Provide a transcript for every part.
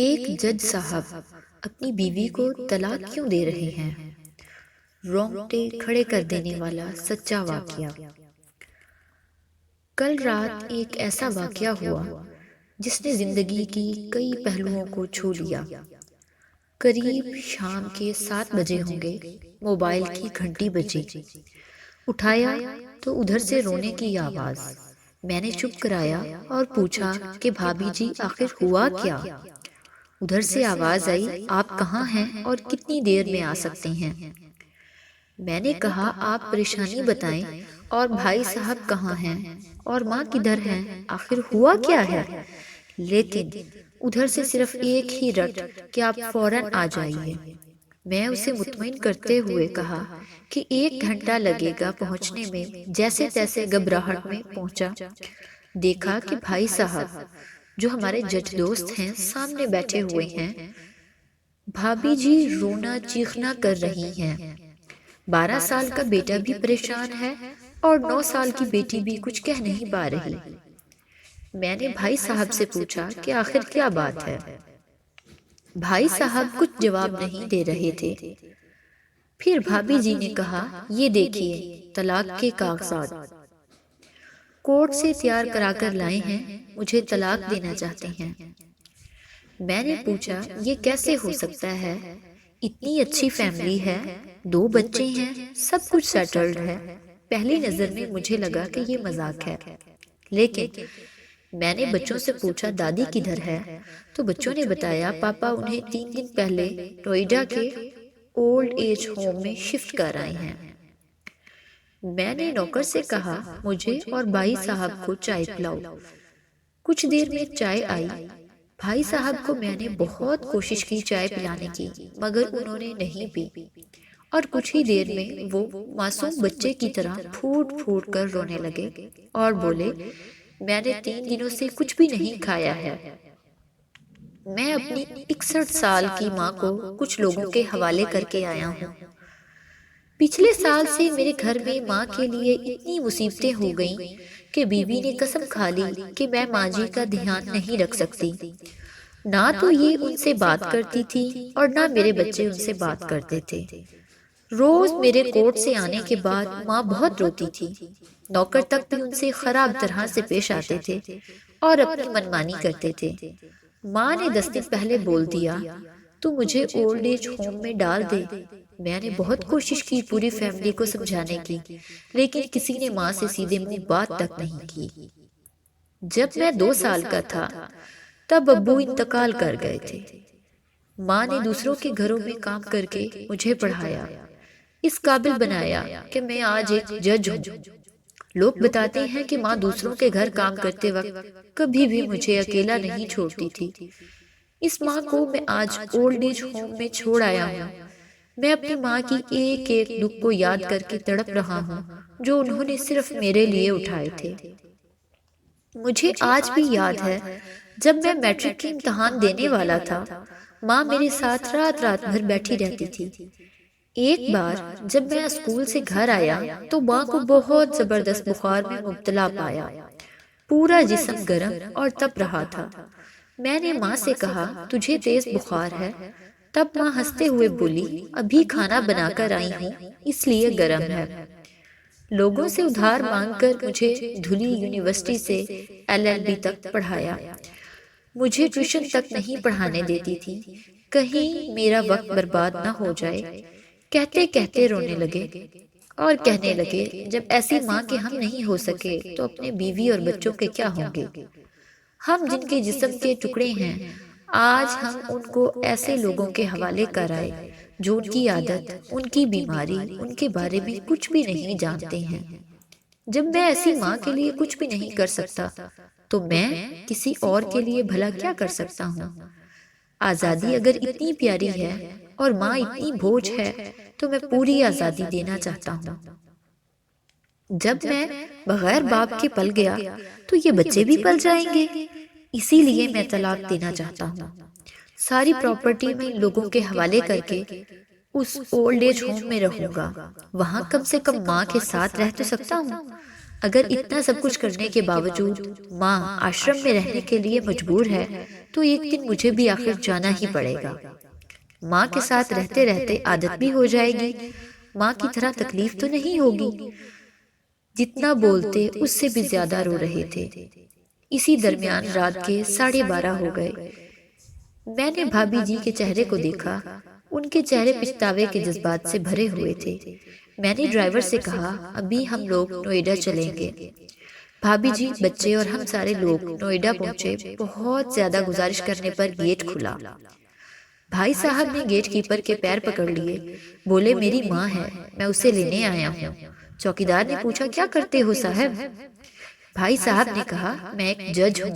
ایک جج صاحب اپنی بیوی کو طلاق کیوں دے رہے ہیں؟ رونگٹے کھڑے کر دینے والا سچا واقعہ۔ کل رات ایک ایسا واقعہ ہوا جس نے زندگی کی کئی پہلوؤں کو چھو لیا۔ قریب شام کے 7 بجے ہوں گے، موبائل کی گھنٹی بجی۔ اٹھایا تو ادھر سے رونے کی آواز۔ میں نے چپ کرایا اور پوچھا کہ بھابھی جی آخر ہوا کیا؟ ادھر سے آواز آئی، آپ کہاں ہیں اور کتنی دیر میں آ سکتے ہیں؟ میں نے کہا آپ پریشانی بتائیں اور بھائی صاحب کہاں ہیں اور ماں کدھر ہیں، آخر ہوا کیا ہے؟ لیکن ادھر سے صرف ایک ہی رٹ کہ آپ فوراً آ جائیے۔ میں اسے مطمئن کرتے ہوئے کہا کہ 1 گھنٹہ لگے گا پہنچنے میں۔ جیسے تیسے گھبراہٹ میں پہنچا، دیکھا کہ بھائی صاحب جو ہمارے جج دوست ہیں سامنے بیٹھے ہوئے ہیں۔ بھابھی جی رونا چیخنا کر رہی ہیں۔ 12 سال کا بیٹا بھی پریشان ہے اور 9 سال کی بیٹی بھی کچھ کہہ نہیں پا رہی۔ میں نے بھائی صاحب سے پوچھا کہ آخر کیا بات ہے؟ بھائی صاحب کچھ جواب نہیں دے رہے تھے۔ پھر بھابھی جی نے کہا، یہ دیکھیے طلاق کے کاغذات کورٹ سے تیار کرا کر لائے ہیں، مجھے طلاق دینا چاہتے ہیں۔ میں نے پوچھا یہ کیسے ہو سکتا ہے؟ اتنی اچھی فیملی ہے، 2 بچے ہیں، سب کچھ سیٹلڈ ہے۔ پہلی نظر میں مجھے لگا کہ یہ مذاق ہے، لیکن میں نے بچوں سے پوچھا دادی کدھر ہے؟ تو بچوں نے بتایا پاپا انہیں 3 دن پہلے نوئیڈا کے اولڈ ایج ہوم میں شفٹ کر آئے ہیں۔ میں نے نوکر سے کہا مجھے اور بھائی صاحب کو چائے پلاؤ۔ کچھ دیر میں چائے آئی۔ بھائی صاحب کو میں نے بہت کوشش کی چائے پلانے کی، مگر انہوں نے نہیں پی، اور کچھ ہی دیر میں وہ معصوم بچے کی طرح پھوٹ پھوٹ کر رونے لگے اور بولے، میں نے 3 دنوں سے کچھ بھی نہیں کھایا ہے۔ میں اپنی 61 سال کی ماں کو کچھ لوگوں کے حوالے کر کے آیا ہوں۔ پچھلے سال سے میرے گھر میں ماں کے لیے اتنی مصیبتیں ہو گئیں کہ بیوی نے قسم کھا لی کہ میں ماں جی کا دھیان نہیں رکھ سکتی۔ نہ تو یہ ان سے بات کرتی تھی اور نہ میرے بچے ان سے بات کرتے تھے۔ روز میرے کورٹ سے آنے کے بعد ماں بہت روتی تھی۔ نوکر تک بھی ان سے خراب طرح سے پیش آتے تھے اور اپنی منمانی کرتے تھے۔ ماں نے 10 دن پہلے بول دیا، تو مجھے اولڈ ایج ہوم میں ڈال دے۔ میں نے بہت کوشش کی پوری فیملی کو سمجھانے کی، لیکن کسی نے ماں سے سیدھے منہ بات تک نہیں کی۔ جب میں 2 سال کا تھا تب ابو انتقال کر گئے تھے۔ ماں نے دوسروں کے گھروں میں کام کر کے مجھے پڑھایا، اس قابل بنایا کہ میں آج ایک جج ہوں۔ لوگ بتاتے ہیں کہ ماں دوسروں کے گھر کام کرتے وقت کبھی بھی مجھے اکیلا نہیں چھوڑتی تھی۔ اس ماں کو میں آج اولڈ ایج ہوم میں چھوڑ آیا ہوں۔ میں اپنی ماں کی ایک ایک دکھ کو یاد کر کے تڑپ رہا ہوں جو انہوں نے صرف میرے لیے اٹھائے تھے۔ مجھے آج بھی یاد ہے جب میں میٹرک کی امتحان دینے والا تھا، ماں میرے ساتھ رات رات بھر بیٹھی رہتی تھی۔ ایک بار جب میں اسکول سے گھر آیا تو ماں کو بہت زبردست بخار میں مبتلا پایا۔ پورا جسم گرم اور تپ رہا تھا۔ میں نے ماں سے کہا تجھے تیز بخار ہے؟ تب ماں ہنستے ہوئے بولی، ابھی کھانا بنا کر آئی ہوں اس لیے گرم ہے۔ لوگوں سے ادھار مانگ کر مجھے دھلی یونیورسٹی سے LLB تک پڑھایا۔ مجھے ٹیوشن تک نہیں پڑھانے دیتی تھی، کہیں میرا وقت برباد نہ ہو جائے۔ کہتے کہتے رونے لگے اور کہنے لگے، جب ایسی ماں کے ہم نہیں ہو سکے تو اپنے بیوی اور بچوں کے کیا ہوں گے؟ ہم جن کے جسم کے ٹکڑے ہیں، آج ہم ان کو ایسے لوگوں کے حوالے کر آئے جو ان کی عادت، ان کی بیماری، ان کے بارے میں کچھ بھی نہیں جانتے ہیں۔ جب میں ایسی ماں کے لیے کچھ بھی نہیں کر سکتا تو میں کسی اور کے لیے بھلا کیا کر سکتا ہوں؟ آزادی اگر اتنی پیاری ہے اور ماں اتنی بوجھ ہے تو میں پوری آزادی دینا چاہتا ہوں۔ جب میں بغیر باپ کے پل گیا تو یہ بچے بھی پل جائیں گے، اسی لیے میں طلاق دینا چاہتا ہوں۔ ساری پراپرٹی میں لوگوں کے حوالے کر کے اس اولڈ ایج ہوم میں رہوں گا، وہاں کم سے کم ماں کے ساتھ رہ تو سکتا ہوں۔ اگر اتنا سب کچھ کرنے کے باوجود ماں آشرم میں رہنے کے لیے مجبور ہے تو ایک دن مجھے بھی آخر جانا ہی پڑے گا۔ ماں کے ساتھ رہتے رہتے عادت بھی ہو جائے گی، ماں کی طرح تکلیف تو نہیں ہوگی۔ جتنا بولتے اس سے بھی زیادہ رو رہے تھے۔ اسی درمیان رات کے 12:30 ہو گئے۔ میں نے بھابھی جی کے چہرے کو دیکھا، ان کے چہرے پچھتاوے کے جذبات سے بھرے ہوئے تھے۔ میں نے ڈرائیور سے کہا ابھی ہم لوگ نوئیڈا چلیں گے۔ بھابھی جی، بچے اور ہم سارے لوگ نوئیڈا پہنچے۔ بہت زیادہ گزارش کرنے پر گیٹ کھلا۔ بھائی صاحب نے گیٹ کیپر کے پیر پکڑ لیے، بولے میری ماں ہے، میں اسے لینے آیا ہوں۔ چوکیدار نے پوچھا کیا کرتے ہو صاحب؟ بھائی صاحب نے کہا میں ایک جج ہوں۔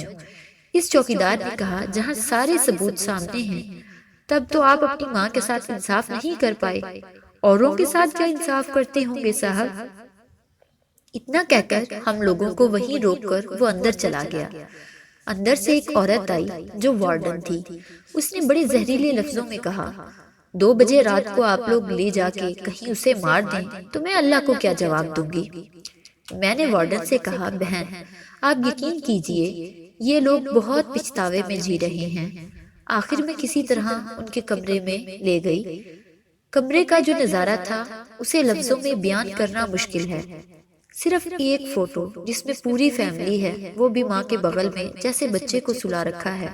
اس چوکیدار نے کہا جہاں سارے ثبوت سامنے ہیں تب تو آپ اپنی ماں کے ساتھ انصاف نہیں کر پائے، اوروں کے ساتھ کیا انصاف کرتے ہوں گے صاحب؟ اتنا کہہ کر ہم لوگوں کو وہیں روک کر وہ اندر چلا گیا۔ اندر سے ایک عورت آئی جو وارڈن تھی۔ اس نے بڑے زہریلے لفظوں میں کہا 2 بجے رات کو آپ لوگ لے جا کے کہیں اسے مار دیں تو میں اللہ کو کیا جواب دوں گی؟ میں نے وارڈن سے کہا بہن آپ یقین کیجئے یہ لوگ بہت پچھتاوے میں جی رہے ہیں۔ آخر میں کسی طرح ان کے کمرے میں لے گئی۔ کمرے کا جو نظارہ تھا اسے لفظوں میں بیان کرنا مشکل ہے۔ صرف ایک فوٹو جس میں پوری فیملی ہے، وہ بھی ماں کے بغل میں جیسے بچے کو سلا رکھا ہے۔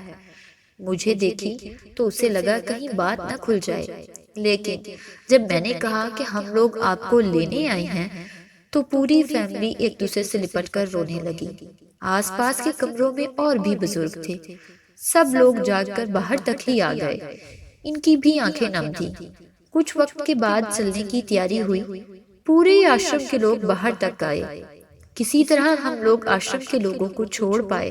مجھے دیکھی تو اسے لگا کہیں بات نہ کھل جائے، لیکن جب میں نے کہا کہ ہم لوگ آپ کو لینے آئے ہیں تو پوری فیملی ایک دوسرے سے لپٹ کر رونے لگی۔ آس پاس کے کمروں میں اور بھی بزرگ تھے، سب لوگ جاگ کر باہر تک ہی آ گئے۔ ان کی بھی آنکھیں نم تھیں۔ کچھ وقت کے بعد چلنے کی تیاری ہوئی۔ پورے آشرم کے لوگ باہر تک آئے۔ کسی طرح ہم لوگ آشرم کے لوگوں کو چھوڑ پائے۔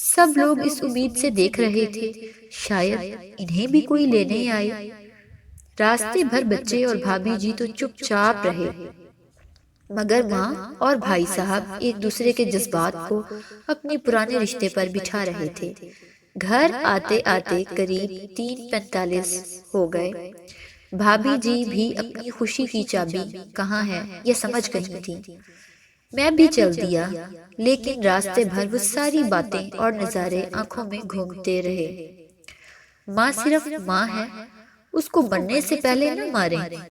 سب لوگ اس امید سے دیکھ رہے تھے شاید انہیں بھی کوئی لینے آئے۔ راستے بھر بچے اور بھابھی جی تو چپ چاپ رہے، مگر ماں اور بھائی صاحب ایک دوسرے کے جذبات کو اپنے پرانے رشتے پر بٹھا رہے تھے۔ گھر آتے آتے قریب 3:45 ہو گئے۔ بھابھی جی بھی اپنی خوشی کی چابی کہاں ہے یہ سمجھ گئی تھی۔ میں بھی چل دیا، لیکن راستے بھر وہ ساری باتیں اور نظارے آنکھوں میں گھومتے رہے۔ ماں صرف ماں ہے، اس کو مرنے سے پہلے نہ ماریں۔